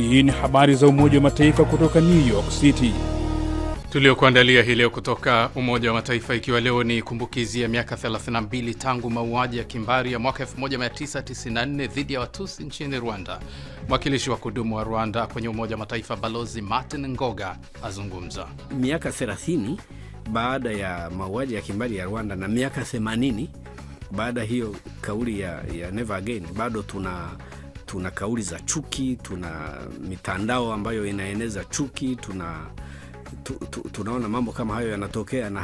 Hii ni habari za Umoja wa Mataifa kutoka New York City. Tuliokuandalia hii leo kutoka Umoja wa Mataifa, ikiwa leo ni kumbukizi ya miaka 32 tangu mauaji ya kimbari ya mwaka 1994 dhidi ya Watusi nchini Rwanda. Mwakilishi wa kudumu wa Rwanda kwenye Umoja wa Mataifa Balozi Martin Ngoga azungumza. Miaka 30 baada ya mauaji ya kimbari ya Rwanda na miaka 80 baada hiyo kauli ya Never Again, bado tuna kauli za chuki, tuna mitandao ambayo inaeneza chuki, tunaona mambo kama hayo yanatokea na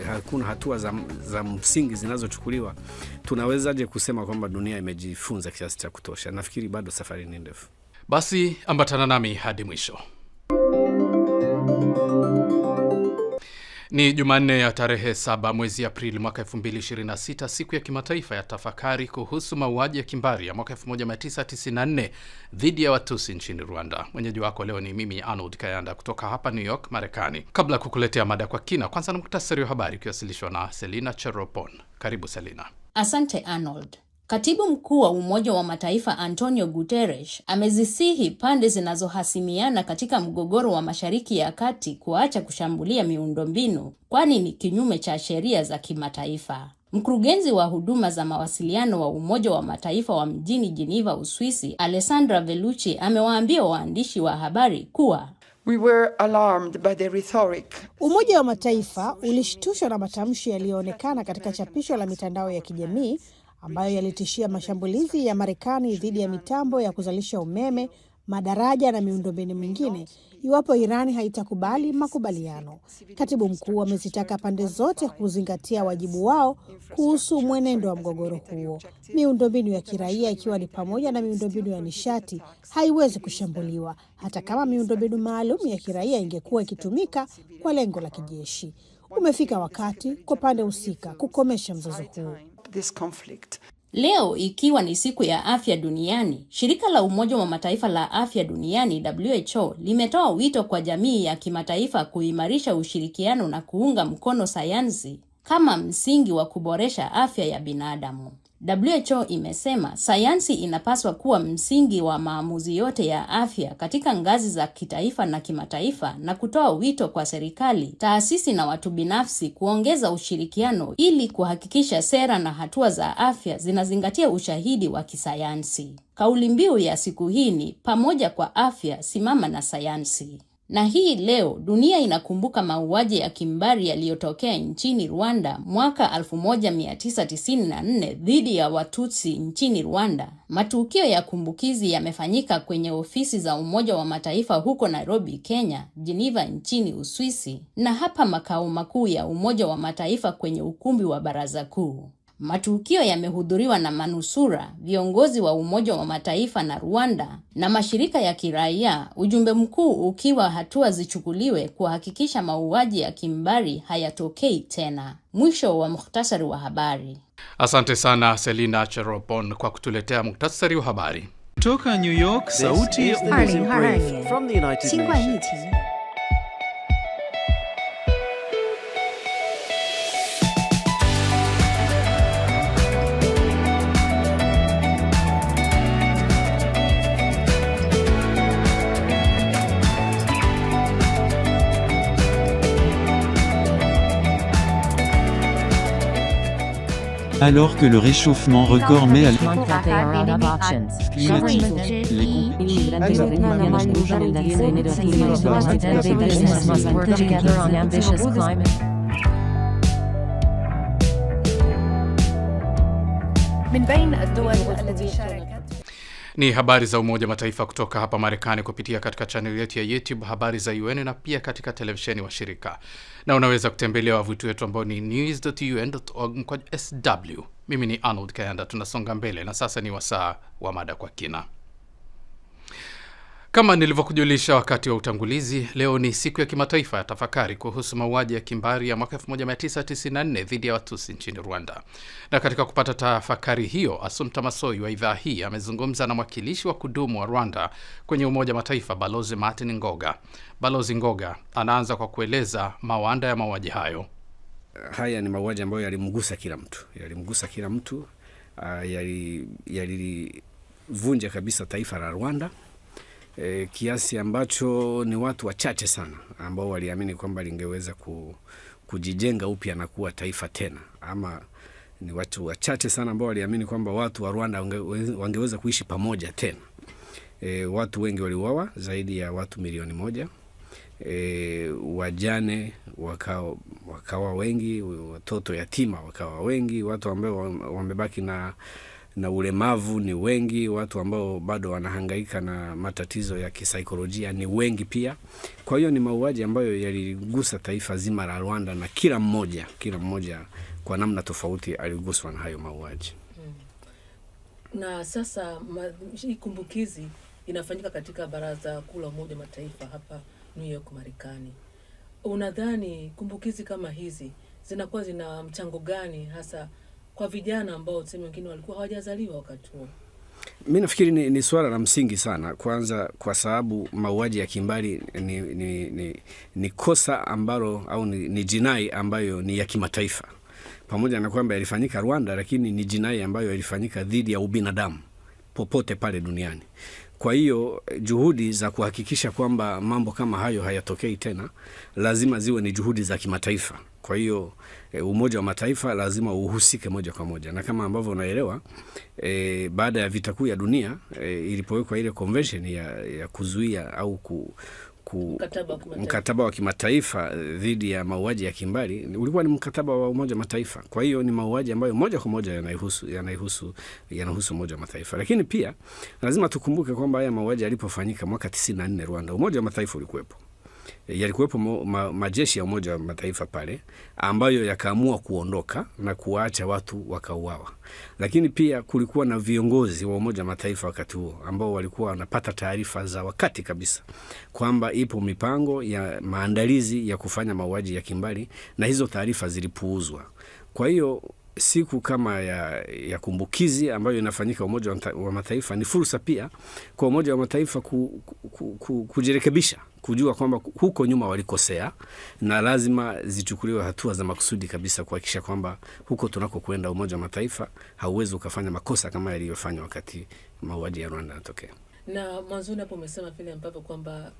hakuna hatua za msingi zinazochukuliwa. Tunawezaje kusema kwamba dunia imejifunza kiasi cha kutosha? Nafikiri bado safari ni ndefu. Basi ambatana nami hadi mwisho. Ni Jumanne ya tarehe 7 mwezi Aprili mwaka 2026, siku ya kimataifa ya tafakari kuhusu mauaji ya kimbari ya mwaka 1994 dhidi ya Watusi nchini Rwanda. Mwenyeji wako leo ni mimi Arnold Kayanda kutoka hapa New York, Marekani. Kabla kukuletea mada kwa kina, kwanza na muhtasari wa habari ukiwasilishwa na Selina Cheropon. Karibu Selina. Asante Arnold. Katibu mkuu wa Umoja wa Mataifa Antonio Guterres amezisihi pande zinazohasimiana katika mgogoro wa Mashariki ya Kati kuacha kushambulia miundombinu, kwani ni kinyume cha sheria za kimataifa. Mkurugenzi wa huduma za mawasiliano wa Umoja wa Mataifa wa mjini Geneva, Uswisi, Alessandra Vellucci amewaambia waandishi wa habari kuwa We were alarmed by the rhetoric. Umoja wa Mataifa ulishtushwa na matamshi yaliyoonekana katika chapisho la mitandao ya kijamii ambayo yalitishia mashambulizi ya Marekani dhidi ya mitambo ya kuzalisha umeme, madaraja na miundombinu mingine iwapo Irani haitakubali makubaliano. Katibu mkuu amezitaka pande zote kuzingatia wajibu wao kuhusu mwenendo wa mgogoro huo. Miundombinu ya kiraia, ikiwa ni pamoja na miundombinu ya nishati, haiwezi kushambuliwa hata kama miundombinu maalum ya kiraia ingekuwa ikitumika kwa lengo la kijeshi. Umefika wakati kwa pande husika kukomesha mzozo huu. Leo ikiwa ni siku ya afya duniani, shirika la Umoja wa Mataifa la afya duniani WHO limetoa wito kwa jamii ya kimataifa kuimarisha ushirikiano na kuunga mkono sayansi kama msingi wa kuboresha afya ya binadamu. WHO imesema sayansi inapaswa kuwa msingi wa maamuzi yote ya afya katika ngazi za kitaifa na kimataifa, na kutoa wito kwa serikali, taasisi na watu binafsi kuongeza ushirikiano ili kuhakikisha sera na hatua za afya zinazingatia ushahidi wa kisayansi. Kauli mbiu ya siku hii ni pamoja kwa afya, simama na sayansi. Na hii leo dunia inakumbuka mauaji ya kimbari yaliyotokea nchini Rwanda mwaka 1994 dhidi ya Watutsi nchini Rwanda. Matukio ya kumbukizi yamefanyika kwenye ofisi za Umoja wa Mataifa huko Nairobi, Kenya, Geneva nchini Uswisi, na hapa makao makuu ya Umoja wa Mataifa kwenye ukumbi wa Baraza Kuu. Matukio yamehudhuriwa na manusura, viongozi wa Umoja wa Mataifa na Rwanda na mashirika ya kiraia, ujumbe mkuu ukiwa hatua zichukuliwe kuhakikisha mauaji ya kimbari hayatokei tena. Mwisho wa muhtasari wa habari. Asante sana Selina Cheropon kwa kutuletea muhtasari wa habari. Kutoka New York, sauti from the United Nations. Alors que le réchauffement record met à Ni habari za Umoja wa Mataifa kutoka hapa Marekani kupitia katika channel yetu ya YouTube Habari za UN, na pia katika televisheni wa shirika. Na unaweza kutembelea wavuti wetu ambao ni news.un.org/sw. Mimi ni Arnold Kayanda. Tunasonga mbele na sasa ni wasaa wa mada kwa kina. Kama nilivyokujulisha wakati wa utangulizi, leo ni siku ya kimataifa ya tafakari kuhusu mauaji ya kimbari ya mwaka 1994 dhidi ya Watusi nchini Rwanda. Na katika kupata tafakari hiyo, Assumpta Massoi wa idhaa hii amezungumza na mwakilishi wa kudumu wa Rwanda kwenye Umoja wa Mataifa Balozi Martin Ngoga. Balozi Ngoga anaanza kwa kueleza mawanda ya mauaji hayo. Haya ni mauaji ambayo yalimgusa kila mtu. Yalivunja kabisa taifa la Rwanda. kiasi ambacho ni watu wachache sana ambao waliamini kwamba lingeweza kujijenga upya na kuwa taifa tena, ama ni watu wachache sana ambao waliamini kwamba watu wa Rwanda wangeweza kuishi pamoja tena. Watu wengi waliuawa, zaidi ya watu milioni 1. Wajane wakawa wengi, watoto yatima wakawa wengi, watu ambao wamebaki na ulemavu ni wengi, watu ambao bado wanahangaika na matatizo ya kisaikolojia ni wengi pia. Kwa hiyo ni mauaji ambayo yaligusa taifa zima la Rwanda, na kila mmoja kwa namna tofauti aliguswa na hayo mauaji. Na sasa hii kumbukizi inafanyika katika Baraza Kuu la Umoja wa Mataifa hapa New York, Marekani. Unadhani kumbukizi kama hizi zinakuwa zina mchango gani hasa kwa vijana ambao tuseme wengine walikuwa hawajazaliwa wakati huo? Mimi nafikiri ni swala la msingi sana, kwanza kwa sababu mauaji ya kimbari ni kosa ambalo au ni jinai ambayo ni ya kimataifa. Pamoja na kwamba yalifanyika Rwanda, lakini ni jinai ambayo yalifanyika dhidi ya ubinadamu popote pale duniani. Kwa hiyo juhudi za kuhakikisha kwamba mambo kama hayo hayatokei tena lazima ziwe ni juhudi za kimataifa. Kwa hiyo Umoja wa Mataifa lazima uhusike moja kwa moja, na kama ambavyo unaelewa, baada ya vita kuu ya dunia ilipowekwa ile convention ya kuzuia au mkataba wa kimataifa dhidi ya mauaji ya kimbari, ulikuwa ni mkataba wa Umoja wa Mataifa. Kwa hiyo ni mauaji ambayo moja kwa moja yanahusu Umoja wa Mataifa. Lakini pia lazima tukumbuke kwamba haya mauaji yalipofanyika mwaka 94 Rwanda, Umoja wa Mataifa ulikuwepo. Yalikuwepo majeshi ya Umoja wa Mataifa pale ambayo yakaamua kuondoka na kuwaacha watu wakauawa. Lakini pia kulikuwa na viongozi wa Umoja wa Mataifa wakati huo ambao walikuwa wanapata taarifa za wakati kabisa kwamba ipo mipango ya maandalizi ya kufanya mauaji ya kimbari, na hizo taarifa zilipuuzwa. Kwa hiyo siku kama ya kumbukizi ambayo inafanyika Umoja wa Mataifa ni fursa pia kwa Umoja wa Mataifa kujirekebisha, kujua kwamba huko nyuma walikosea na lazima zichukuliwe hatua za makusudi kabisa kuhakikisha kwamba huko tunakokwenda Umoja wa Mataifa hauwezi ukafanya makosa kama yaliyofanywa wakati mauaji ya Rwanda yanatokea. Na mwanzoni hapo umesema vile ambavyo kwamba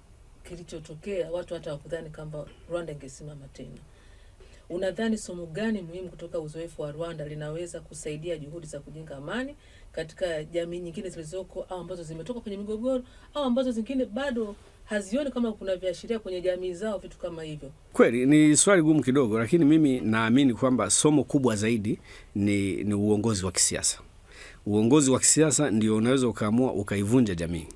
kilichotokea watu hata wakudhani kwamba Rwanda ingesimama tena. Unadhani somo gani muhimu kutoka uzoefu wa Rwanda linaweza kusaidia juhudi za kujenga amani katika jamii nyingine zilizoko au ambazo zimetoka kwenye migogoro au ambazo zingine bado hazioni kama kuna viashiria kwenye jamii zao, vitu kama hivyo? Kweli ni swali gumu kidogo, lakini mimi naamini kwamba somo kubwa zaidi ni uongozi wa kisiasa. Uongozi wa kisiasa ndio unaweza ukaamua ukaivunja jamii.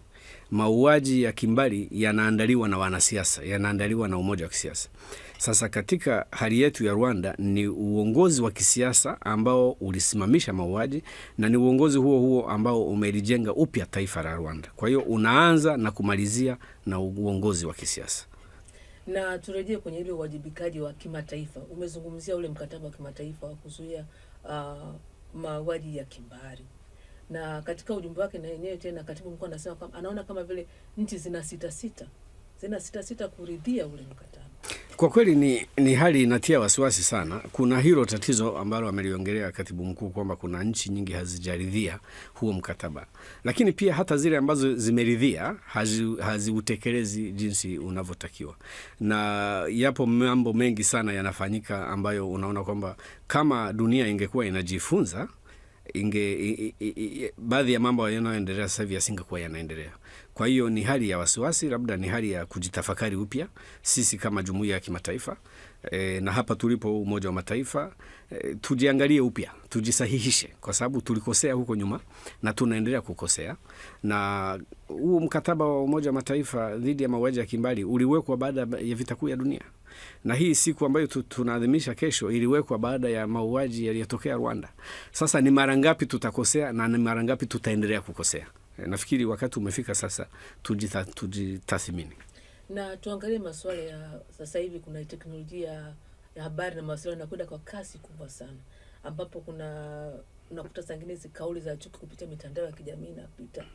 Mauaji ya kimbari yanaandaliwa na wanasiasa, yanaandaliwa na umoja wa kisiasa. Sasa katika hali yetu ya Rwanda ni uongozi wa kisiasa ambao ulisimamisha mauaji, na ni uongozi huo ambao umelijenga upya taifa la Rwanda. Kwa hiyo unaanza na kumalizia na uongozi wa kisiasa. Na turejee kwenye ile uwajibikaji wa kimataifa. Umezungumzia ule mkataba wa kimataifa wa kuzuia mauaji ya kimbari. Na katika ujumbe wake na yenyewe tena katibu mkuu anasema kwamba anaona kama vile nchi zina sita kuridhia ule mkataba. Kwa kweli ni hali inatia wasiwasi sana. Kuna hilo tatizo ambalo ameliongelea katibu mkuu kwamba kuna nchi nyingi hazijaridhia huo mkataba. Lakini pia hata zile ambazo zimeridhia haziutekelezi jinsi unavyotakiwa. Na yapo mambo mengi sana yanafanyika ambayo unaona kwamba kama dunia ingekuwa inajifunza, baadhi ya mambo yanayoendelea sasa hivi yasingekuwa yanaendelea. Kwa hiyo ni hali ya wasiwasi, labda ni hali ya kujitafakari upya sisi kama jumuiya ya kimataifa, na hapa tulipo Umoja wa Mataifa, tujiangalie upya, tujisahihishe, kwa sababu tulikosea huko nyuma na tunaendelea kukosea. Na huu mkataba wa Umoja wa Mataifa dhidi ya mauaji ya kimbari uliwekwa baada ya vita kuu ya dunia, na hii siku ambayo tunaadhimisha kesho iliwekwa baada ya mauaji yaliyotokea Rwanda. Sasa ni mara ngapi tutakosea na ni mara ngapi tutaendelea kukosea? Nafikiri wakati umefika sasa tujitathmini. Na tuangalie masuala ya sasa hivi. Kuna teknolojia ya habari na mawasiliano inakwenda kwa kasi kubwa sana, ambapo unakuta zingine kauli za chuki kupitia mitandao ya kijamii inapita.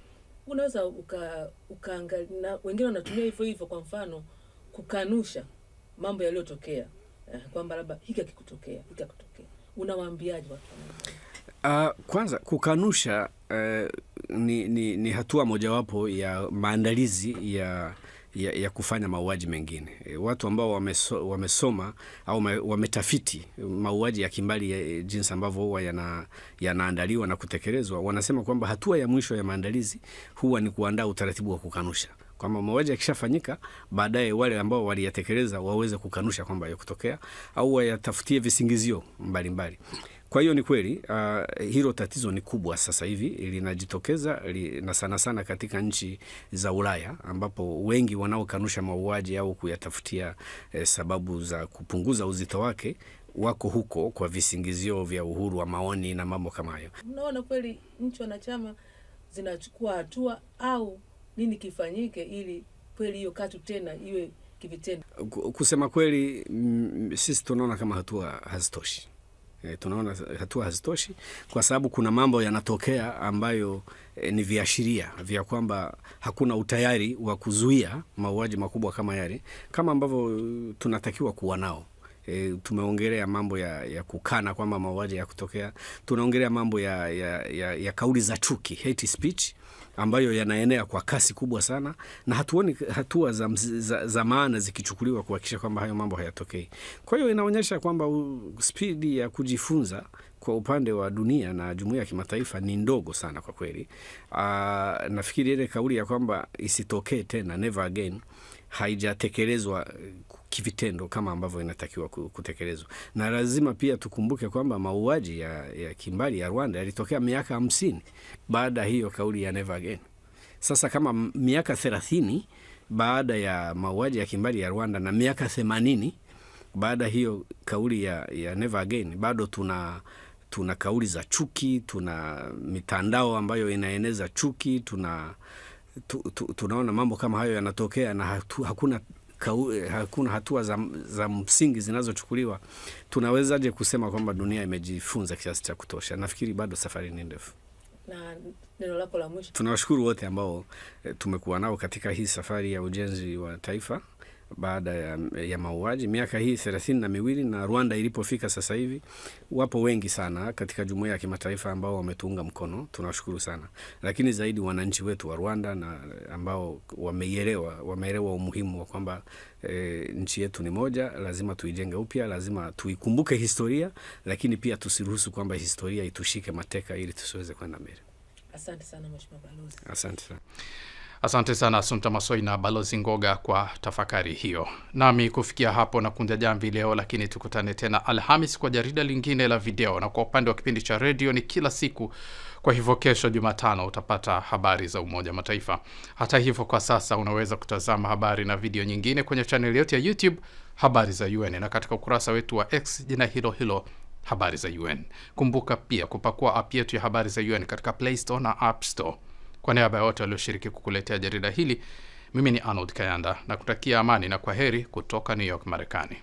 Unaweza ukaangalia, wengine wanatumia hivyo kwa mfano kukanusha mambo yaliyotokea, kwamba labda hiki kikutokea. Unawaambiaje watu? Kwanza kukanusha ni hatua mojawapo ya maandalizi ya kufanya mauaji mengine. Watu ambao wamesoma au wametafiti mauaji ya kimbali jinsi ambavyo huwa yanaandaliwa na kutekelezwa, wanasema kwamba hatua ya mwisho ya maandalizi huwa ni kuandaa utaratibu wa kukanusha kwamba mauaji yakishafanyika, baadaye wale ambao waliyatekeleza waweze kukanusha kwamba yakutokea au wayatafutie visingizio mbalimbali. Kwa hiyo ni kweli hilo tatizo ni kubwa sasa hivi linajitokeza na sana sana katika nchi za Ulaya, ambapo wengi wanaokanusha mauaji au kuyatafutia sababu za kupunguza uzito wake wako huko kwa visingizio vya uhuru wa maoni na mambo kama hayo. Unaona kweli nchi wanachama zinachukua hatua au nini kifanyike ili kweli hiyo katu tena iwe kivitendo? Kusema kweli, sisi tunaona kama hatua hazitoshi. Tunaona hatua hazitoshi kwa sababu kuna mambo yanatokea ambayo ni viashiria vya kwamba hakuna utayari wa kuzuia mauaji makubwa kama yale, kama ambavyo tunatakiwa kuwa nao. Tumeongelea mambo ya kukana kwamba mauaji ya kutokea. Tunaongelea mambo ya kauli za chuki, hate speech, ambayo yanaenea kwa kasi kubwa sana, na hatuoni hatua za maana zikichukuliwa kuhakikisha kwamba hayo mambo hayatokei. Kwa hiyo inaonyesha kwamba spidi ya kujifunza kwa upande wa dunia na jumuiya ya kimataifa ni ndogo sana kwa kweli. Nafikiri ile kauli ya kwamba isitokee tena, never again, haijatekelezwa kivitendo kama ambavyo inatakiwa kutekelezwa. Na lazima pia tukumbuke kwamba mauaji ya kimbali ya Rwanda yalitokea miaka 50 baada hiyo kauli ya never again. Sasa kama miaka 30 baada ya mauaji ya kimbali ya Rwanda na miaka 80 baada hiyo kauli ya never again, bado tuna kauli za chuki, tuna mitandao ambayo inaeneza chuki, tunaona mambo kama hayo yanatokea na hakuna hatua za msingi zinazochukuliwa. Tunawezaje kusema kwamba dunia imejifunza kiasi cha kutosha? Nafikiri bado safari ni ndefu. Na neno lako la mwisho? Tunawashukuru wote ambao tumekuwa nao katika hii safari ya ujenzi wa taifa baada ya mauaji miaka hii 32, na Rwanda ilipofika sasa hivi. Wapo wengi sana katika jumuiya ya kimataifa ambao wametuunga mkono, tunawashukuru sana. Lakini zaidi wananchi wetu wa Rwanda na ambao wameelewa umuhimu wa kwamba nchi yetu ni moja, lazima tuijenge upya, lazima tuikumbuke historia, lakini pia tusiruhusu kwamba historia itushike mateka ili tusiweze kwenda mbele. Asante sana Mheshimiwa Balozi. Asante sana. Asante sana Assumpta Massoi na Balozi Ngoga kwa tafakari hiyo. Nami kufikia hapo na kunja jamvi leo, lakini tukutane tena Alhamis kwa jarida lingine la video, na kwa upande wa kipindi cha radio ni kila siku. Kwa hivyo kesho Jumatano utapata habari za Umoja Mataifa. Hata hivyo kwa sasa unaweza kutazama habari na video nyingine kwenye channel yetu ya YouTube Habari za UN, na katika ukurasa wetu wa X jina hilo Habari za UN. Kumbuka pia kupakua app yetu ya Habari za UN katika Play Store na App Store. Kwa niaba ya wote walioshiriki kukuletea jarida hili, mimi ni Arnold Kayanda na kutakia amani na kwaheri kutoka New York, Marekani.